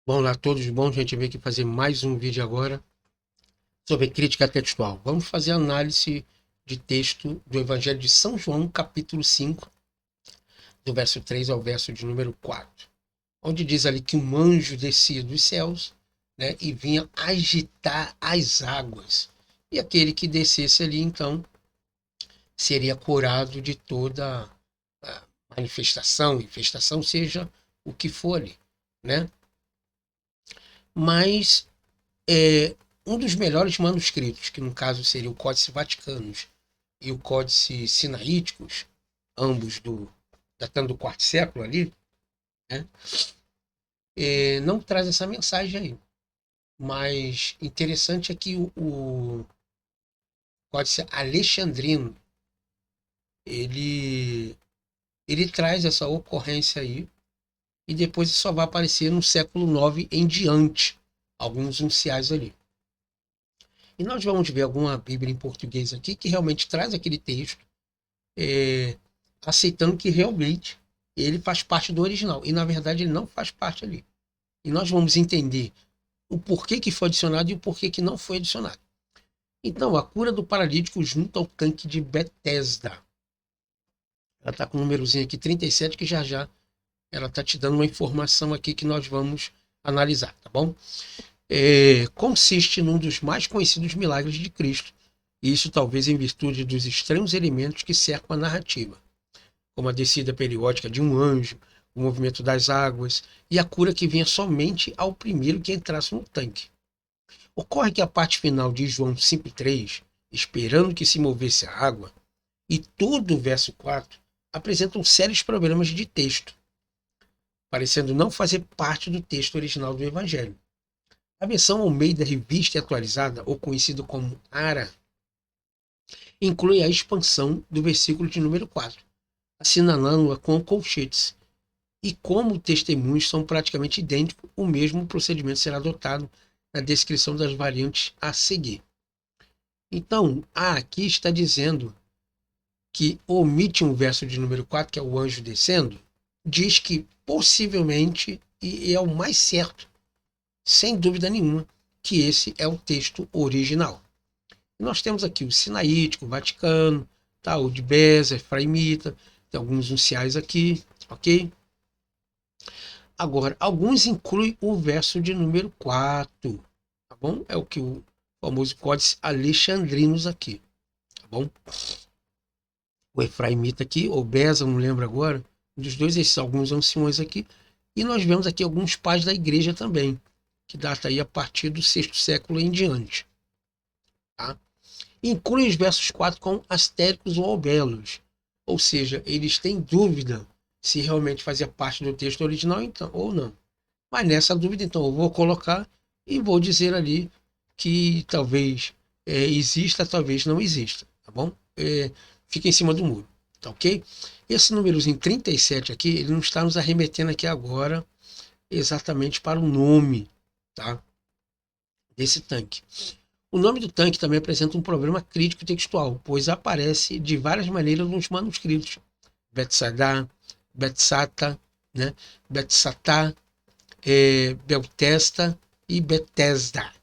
Bom, lá todos, bom, a gente veio aqui fazer mais um vídeo agora sobre crítica textual. Vamos fazer análise de texto do Evangelho de São João, capítulo 5, do verso 3 ao verso de número 4, onde diz ali que um anjo descia dos céus, né, e vinha agitar as águas. E aquele que descesse ali, então, seria curado de toda a manifestação, infestação, seja o que for ali, né? Mas um dos melhores manuscritos, que no caso seria o Códice Vaticanos e o Códice Sinaíticos, ambos datando do quarto século ali, né, não traz essa mensagem aí. Mas interessante é que o Códice Alexandrino, ele, ele traz essa ocorrência aí, e depois só vai aparecer no século IX em diante, alguns unciais ali. E nós vamos ver alguma Bíblia em português aqui que realmente traz aquele texto, é, aceitando que realmente ele faz parte do original. E na verdade ele não faz parte ali. E nós vamos entender o porquê que foi adicionado e o porquê que não foi adicionado. Então, a cura do paralítico junto ao tanque de Betesda. Ela está com um númerozinho aqui, 37, que já já ela está te dando uma informação aqui que nós vamos analisar, tá bom? Consiste num dos mais conhecidos milagres de Cristo. E isso talvez em virtude dos estranhos elementos que cercam a narrativa, como a descida periódica de um anjo, o movimento das águas e a cura que vinha somente ao primeiro que entrasse no tanque. Ocorre que a parte final de João 5,3, esperando que se movesse a água, e todo o verso 4, apresentam sérios problemas de texto, parecendo não fazer parte do texto original do Evangelho. A versão Almeida Revista e Atualizada, ou conhecida como ARA, inclui a expansão do versículo de número 4, assinalando-a com colchetes. E como testemunhos são praticamente idênticos, o mesmo procedimento será adotado na descrição das variantes a seguir. Então, aqui está dizendo que omite um verso de número 4, que é o anjo descendo, diz que possivelmente, e é o mais certo, sem dúvida nenhuma, que esse é o texto original. Nós temos aqui o Sinaítico, o Vaticano, tá, o de Beza, Efraimita, tem alguns unciais aqui, ok? Agora, alguns incluem o verso de número 4, tá bom? É o que o famoso Códice Alexandrinos aqui, tá bom? O Efraimita aqui, ou Beza, não lembro agora, um dos dois, esses alguns anciões aqui, e nós vemos aqui alguns pais da igreja também, que data aí a partir do sexto século em diante, tá? Inclui os versos 4 com astéricos ou albelos, ou seja, eles têm dúvida se realmente fazia parte do texto original então, ou não. Mas nessa dúvida, então, eu vou colocar e vou dizer ali que talvez exista, talvez não exista, tá bom? Fica em cima do muro, tá ok? Esse númerozinho 37 aqui, ele não está nos arremetendo aqui agora exatamente para o nome, tá? Desse tanque. O nome do tanque também apresenta um problema crítico textual, pois aparece de várias maneiras nos manuscritos. Betsadá, Betsata, né? Betsatá, Beltesta e Betesda.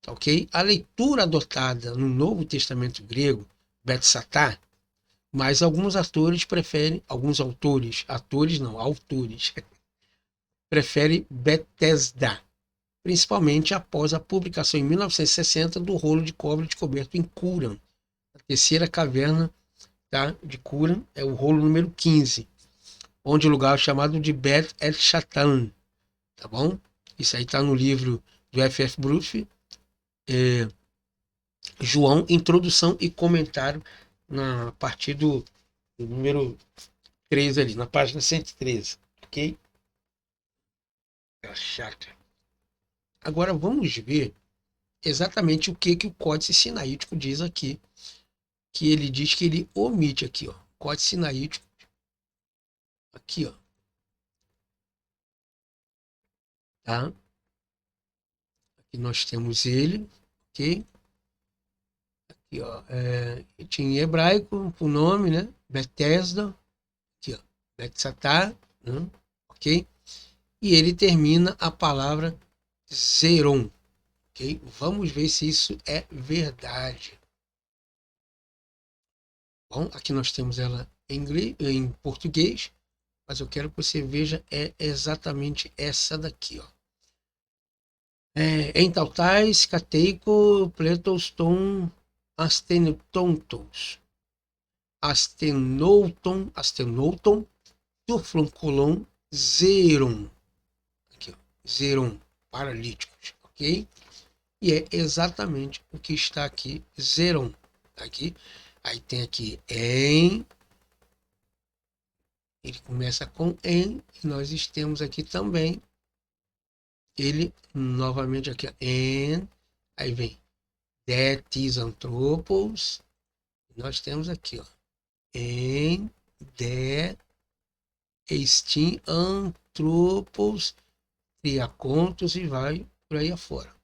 Tá ok? A leitura adotada no Novo Testamento grego, Betsatá, mas autores, preferem Betesda, principalmente após a publicação em 1960 do rolo de cobre descoberto em Qumran, a terceira caverna, tá, de Qumran, é o rolo número 15, onde o lugar é chamado de Bet El Shatan, tá bom? Isso aí está no livro do F.F. Bruce, João, introdução e comentário, na partir do número 13 ali, na página 113, ok? É chato. Agora vamos ver exatamente o que o Códice Sinaítico diz aqui, que ele diz que ele omite aqui, ó, Códice Sinaítico, aqui, ó, tá? Aqui nós temos ele, ok? Aqui, ó, tinha em hebraico o nome, né? Bethesda, aqui, ó, Betsatá, né? Ok? e ele termina a palavra zeron. Okay? Vamos ver se isso é verdade. Bom, aqui nós temos ela em português, mas eu quero que você veja exatamente essa daqui. Ó. Em tautais, cateico, pletoston, astentontos, astenouton, turfloncolon, zeron. Aqui, ó, zeron, paralíticos, ok? E é exatamente o que está aqui, zeron. Aqui, aí tem aqui em, ele começa com em, e nós temos aqui também, ele novamente aqui, ó, en, aí vem detis anthropos, nós temos aqui, ó, em, de, estim anthropos, triacontos e vai por aí afora.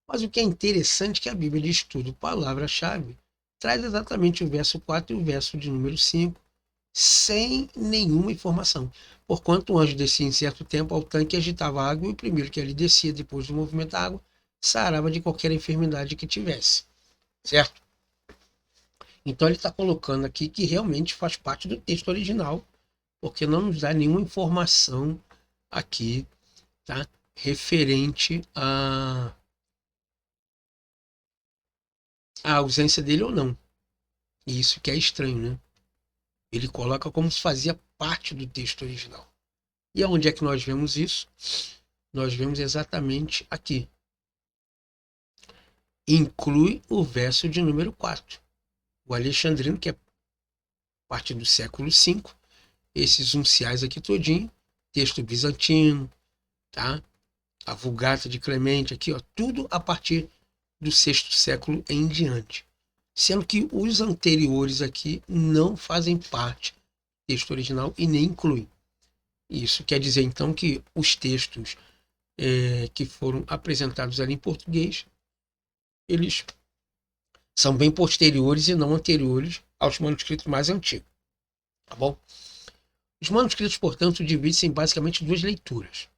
Mas o que é interessante é que a Bíblia de Estudo Palavra-Chave traz exatamente o verso 4 e o verso de número 5 sem nenhuma informação. Porquanto o anjo descia em certo tempo ao tanque e agitava a água, e o primeiro que ali descia depois do movimento da água sarava de qualquer enfermidade que tivesse. Certo? Então ele está colocando aqui que realmente faz parte do texto original, porque não nos dá nenhuma informação aqui, tá? Referente à ausência dele ou não. E isso que é estranho, né? Ele coloca como se fazia parte do texto original. E aonde é que nós vemos isso? Nós vemos exatamente aqui. Inclui o verso de número 4. O alexandrino, que é parte do século V, esses unciais aqui todinho, texto bizantino, tá? A Vulgata de Clemente aqui, ó, tudo a partir do sexto século em diante. Sendo que os anteriores aqui não fazem parte do texto original e nem incluem. Isso quer dizer, então, que os textos que foram apresentados ali em português, eles são bem posteriores e não anteriores aos manuscritos mais antigos. Tá bom? Os manuscritos, portanto, dividem-se em basicamente duas leituras.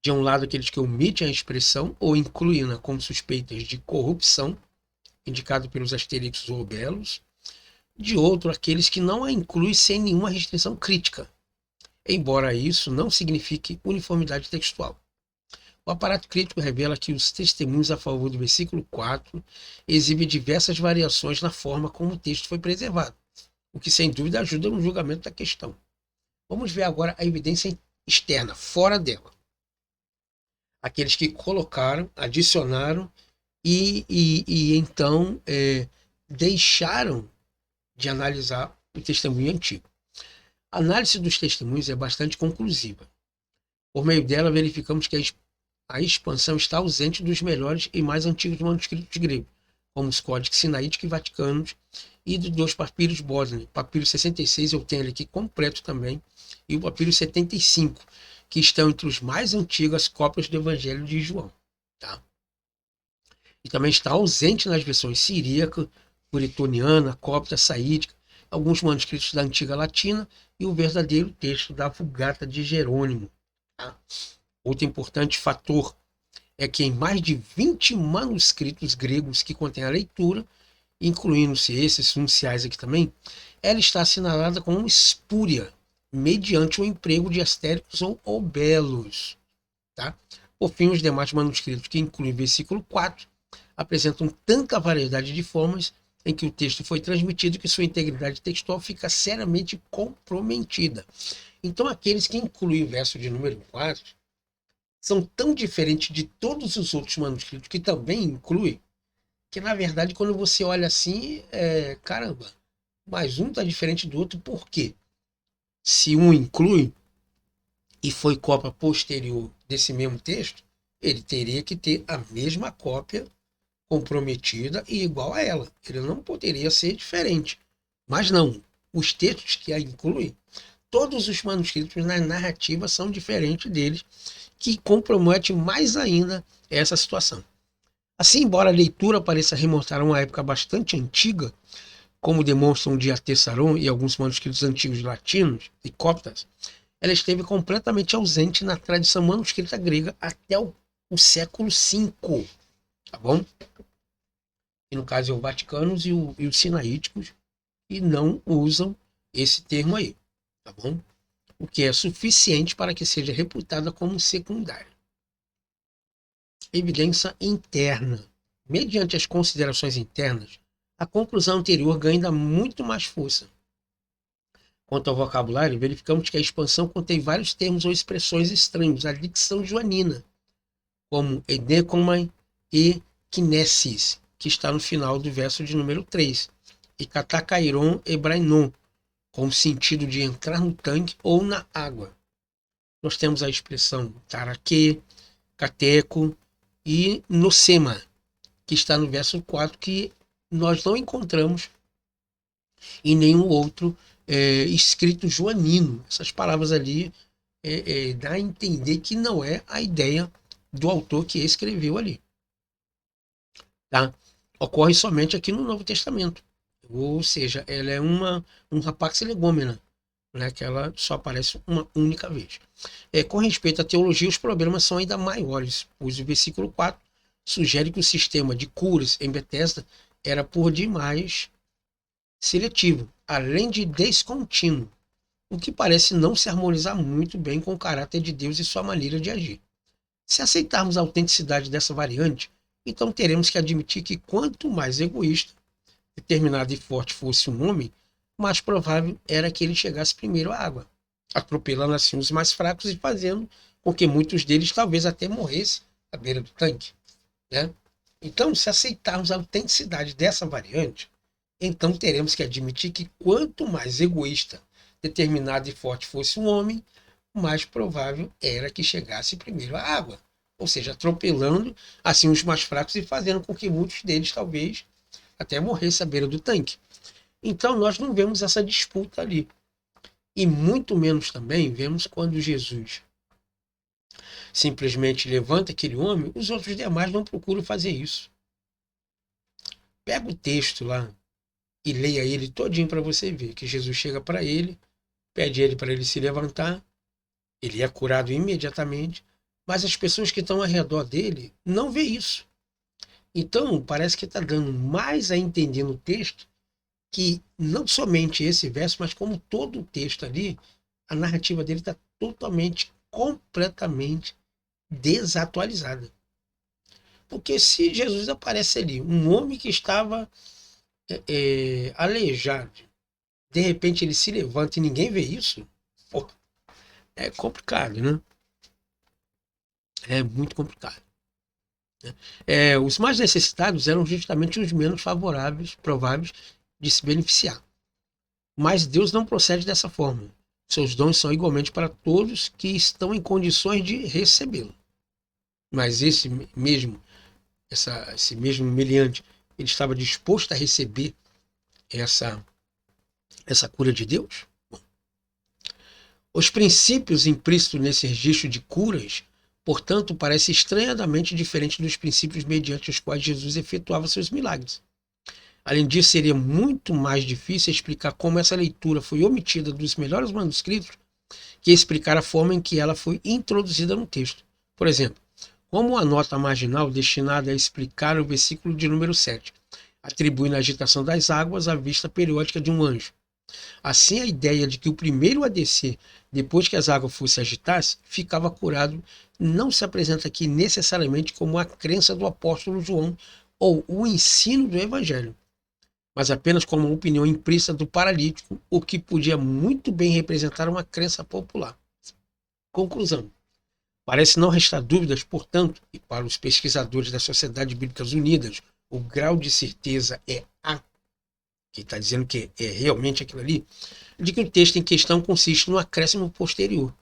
De um lado, aqueles que omitem a expressão ou incluem-na como suspeitas de corrupção, indicado pelos asterixos ou belos. De outro, aqueles que não a incluem sem nenhuma restrição crítica, embora isso não signifique uniformidade textual. O aparato crítico revela que os testemunhos a favor do versículo 4 exibem diversas variações na forma como o texto foi preservado, o que sem dúvida ajuda no julgamento da questão. Vamos ver agora a evidência externa, fora dela. Aqueles que colocaram, adicionaram e então deixaram de analisar o testemunho antigo. A análise dos testemunhos é bastante conclusiva. Por meio dela, verificamos que a expansão está ausente dos melhores e mais antigos manuscritos gregos, como os códigos sinaíticos e vaticanos e dos dois papiros Bodleian. Papiro 66 eu tenho ele aqui completo também, e o papiro 75, que estão entre os mais antigas cópias do Evangelho de João. Tá? E também está ausente nas versões siríaca, puritoniana, cópita, saídica, alguns manuscritos da antiga latina e o verdadeiro texto da Vulgata de Jerônimo. Tá? Outro importante fator é que em mais de 20 manuscritos gregos que contêm a leitura, incluindo-se esses unciais aqui também, ela está assinalada como espúria, mediante o emprego de astéricos ou obelos. Tá? Por fim, os demais manuscritos que incluem o versículo 4 apresentam tanta variedade de formas em que o texto foi transmitido que sua integridade textual fica seriamente comprometida. Então, aqueles que incluem o verso de número 4 são tão diferentes de todos os outros manuscritos que também incluem, que na verdade quando você olha assim, caramba, mas um está diferente do outro, por quê? Se um inclui e foi cópia posterior desse mesmo texto, ele teria que ter a mesma cópia comprometida e igual a ela. Ele não poderia ser diferente. Mas não, os textos que a incluem, todos os manuscritos na narrativa são diferentes deles, que compromete mais ainda essa situação. Assim, embora a leitura pareça remontar a uma época bastante antiga, como demonstram o Diatessaron e alguns manuscritos antigos latinos e coptas, ela esteve completamente ausente na tradição manuscrita grega até o século V, tá bom? E no caso é o Vaticanos e os Sinaíticos, e não usam esse termo aí, tá bom? O que é suficiente para que seja reputada como secundária. Evidência interna. Mediante as considerações internas, a conclusão anterior ganha ainda muito mais força. Quanto ao vocabulário, verificamos que a expansão contém vários termos ou expressões estranhos à dicção joanina, como edekomai e kinesis, que está no final do verso de número 3, e katakairon e brainon, com o sentido de entrar no tanque ou na água. Nós temos a expressão taraque, cateco e nosema, que está no verso 4, que nós não encontramos em nenhum outro escrito joanino. Essas palavras ali dá a entender que não é a ideia do autor que escreveu ali. Tá? Ocorre somente aqui no Novo Testamento. Ou seja, ela é um rapax legomena, né, que ela só aparece uma única vez. Com respeito à teologia, os problemas são ainda maiores, pois o versículo 4 sugere que o sistema de curas em Betesda era por demais seletivo, além de descontínuo, o que parece não se harmonizar muito bem com o caráter de Deus e sua maneira de agir. Se aceitarmos a autenticidade dessa variante, então teremos que admitir que quanto mais egoísta, determinado e forte fosse um homem, mais provável era que ele chegasse primeiro à água, atropelando assim os mais fracos e fazendo com que muitos deles talvez até morressem à beira do tanque, né? Então, se aceitarmos a autenticidade dessa variante, então teremos que admitir que quanto mais egoísta, determinado e forte fosse um homem, mais provável era que chegasse primeiro à água, ou seja, atropelando assim os mais fracos e fazendo com que muitos deles talvez até morressem à beira do tanque. Então nós não vemos essa disputa ali. E muito menos também vemos quando Jesus simplesmente levanta aquele homem, os outros demais não procuram fazer isso. Pega o texto lá e leia ele todinho para você ver que Jesus chega para ele, pede ele para ele se levantar, ele é curado imediatamente, mas as pessoas que estão ao redor dele não vê isso. Então parece que está dando mais a entender no texto que não somente esse verso, mas como todo o texto ali, a narrativa dele está totalmente, completamente desatualizada. Porque se Jesus aparece ali, um homem que estava aleijado, de repente ele se levanta e ninguém vê isso, pô, é complicado, né? É muito complicado. Os mais necessitados eram justamente os menos favoráveis, prováveis de se beneficiar. Mas Deus não procede dessa forma. Seus dons são igualmente para todos que estão em condições de recebê-lo. Mas esse mesmo meliante, ele estava disposto a receber essa cura de Deus? Bom, os princípios implícitos nesse registro de curas, portanto, parecem estranhamente diferentes dos princípios mediante os quais Jesus efetuava seus milagres. Além disso, seria muito mais difícil explicar como essa leitura foi omitida dos melhores manuscritos que explicar a forma em que ela foi introduzida no texto. Por exemplo, como a nota marginal destinada a explicar o versículo de número 7, atribuindo a agitação das águas à vista periódica de um anjo. Assim, a ideia de que o primeiro a descer, depois que as águas fossem agitadas, ficava curado, não se apresenta aqui necessariamente como a crença do apóstolo João ou o ensino do evangelho, mas apenas como uma opinião implícita do paralítico, o que podia muito bem representar uma crença popular. Conclusão. Parece não restar dúvidas, portanto, e para os pesquisadores das Sociedades Bíblicas Unidas, o grau de certeza é A, que está dizendo que é realmente aquilo ali, de que o texto em questão consiste no acréscimo posterior,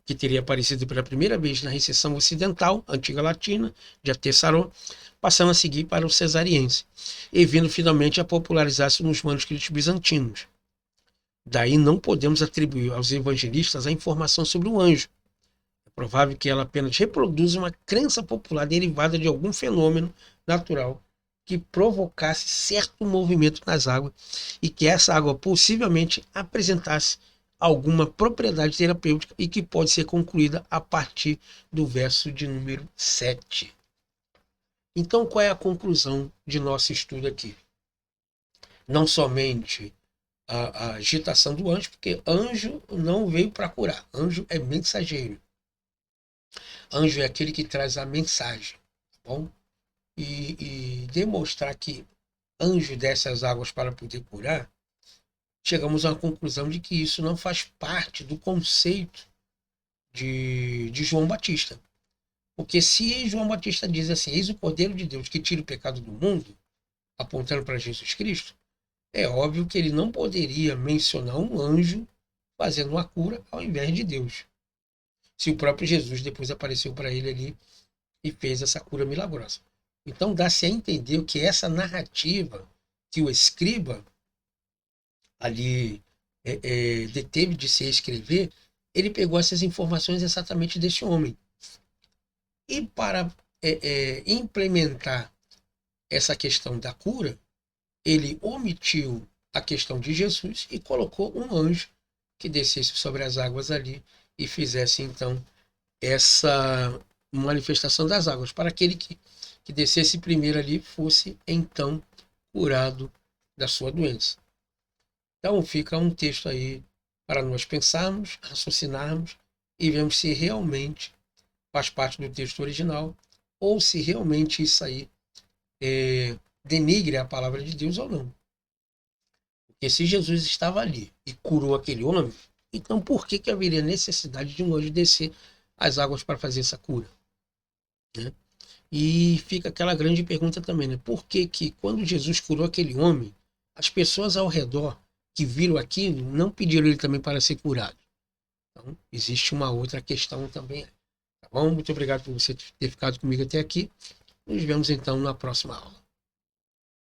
que teria aparecido pela primeira vez na recessão ocidental, antiga latina, de Atessaró, passando a seguir para o cesariense, e vindo finalmente a popularizar-se nos manuscritos bizantinos. Daí não podemos atribuir aos evangelistas a informação sobre o anjo. É provável que ela apenas reproduza uma crença popular derivada de algum fenômeno natural que provocasse certo movimento nas águas e que essa água possivelmente apresentasse alguma propriedade terapêutica e que pode ser concluída a partir do verso de número 7. Então, qual é a conclusão de nosso estudo aqui? Não somente a agitação do anjo, porque anjo não veio para curar, anjo é mensageiro. Anjo é aquele que traz a mensagem, tá bom? E demonstrar que anjo desce as águas para poder curar, chegamos à conclusão de que isso não faz parte do conceito de João Batista. Porque se João Batista diz assim, eis o Cordeiro de Deus que tira o pecado do mundo, apontando para Jesus Cristo, é óbvio que ele não poderia mencionar um anjo fazendo uma cura ao invés de Deus. Se o próprio Jesus depois apareceu para ele ali e fez essa cura milagrosa. Então dá-se a entender que essa narrativa que o escriba ali teve de se escrever, ele pegou essas informações exatamente desse homem. E para implementar essa questão da cura, ele omitiu a questão de Jesus e colocou um anjo que descesse sobre as águas ali e fizesse então essa manifestação das águas, para aquele que descesse primeiro ali fosse então curado da sua doença. Então fica um texto aí para nós pensarmos, raciocinarmos e vermos se realmente faz parte do texto original ou se realmente isso aí denigre a palavra de Deus ou não. Porque se Jesus estava ali e curou aquele homem, então por que haveria necessidade de um anjo descer as águas para fazer essa cura? Né? E fica aquela grande pergunta também, né? Por que quando Jesus curou aquele homem, as pessoas ao redor que viram aquilo não pediram ele também para ser curado? Então, existe uma outra questão também. Tá bom? Muito obrigado por você ter ficado comigo até aqui. Nos vemos então na próxima aula.